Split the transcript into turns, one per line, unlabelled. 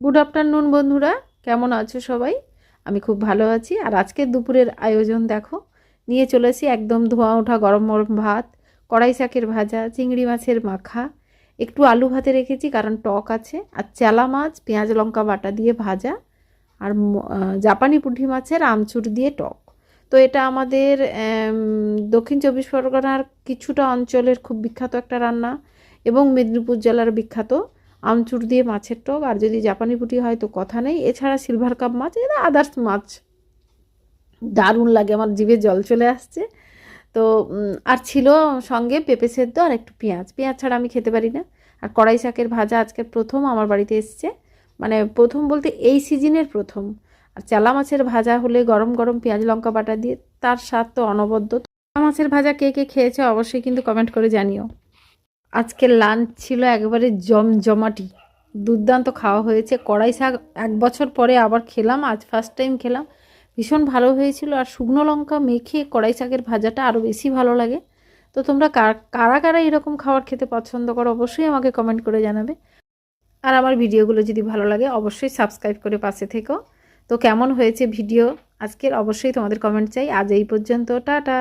Good afternoon বন্ধুরা, কেমন আছো সবাই? আমি খুব ভালো আছি। আর আজকের দুপুরের আয়োজন দেখো, নিয়ে চলেছি একদম ধোঁয়া ওঠা গরম গরম ভাত, কড়াই শাকের ভাজা, চিংড়ি মাছের মাখা, একটু আলু ভাতে রেখেছি কারণ টক আছে, আর চেলা মাছ পেঁয়াজ লঙ্কা বাটা দিয়ে ভাজা, আর জাপানি পুঁটি মাছের আমচুর দিয়ে টক। তো এটা আমাদের দক্ষিণ চব্বিশ পরগনার কিছুটা অঞ্চলের খুব বিখ্যাত একটা রান্না, এবং মেদিনীপুর জেলার বিখ্যাত আমচুর দিয়ে মাছের টক। আর যদি জাপানি পুঁটি হয় তো কথা নেই। এছাড়া সিলভার কাপ মাছ, এটা আদার্স মাছ দারুণ লাগে, আমার জিভে জল চলে আসছে। তো আর ছিল সঙ্গে পেঁপে সেদ্ধ আর একটু পেঁয়াজ। পেঁয়াজ ছাড়া আমি খেতে পারি না। আর কড়াই শাকের ভাজা আজকে প্রথম আমার বাড়িতে এসছে, মানে প্রথম বলতে এই সিজনের প্রথম। আর চালা মাছের ভাজা হলে গরম গরম পেঁয়াজ লঙ্কা বাটা দিয়ে, তার স্বাদ তো অনবদ্য। চালা মাছের ভাজা কে কে খেয়েছে অবশ্যই কিন্তু কমেন্ট করে জানিও। আজকের লাঞ্চ ছিল একেবারে জমজমাটি, দুর্দান্ত খাওয়া হয়েছে। কড়াই শাক 1 বছর পরে আবার খেলাম, আজ ফার্স্ট টাইম খেলাম, ভীষণ ভালো হয়েছিল। আর শুকনো লঙ্কা মেখে কড়াই শাকের ভাজাটা আরও বেশি ভালো লাগে। তো তোমরা কারা কারা এরকম খাবার খেতে পছন্দ করো অবশ্যই আমাকে কমেন্ট করে জানাবে। আর আমার ভিডিওগুলো যদি ভালো লাগে অবশ্যই সাবস্ক্রাইব করে পাশে থেকো। তো কেমন হয়েছে ভিডিও আজকের অবশ্যই তোমাদের কমেন্ট চাই। আজ এই পর্যন্ত, টাটা।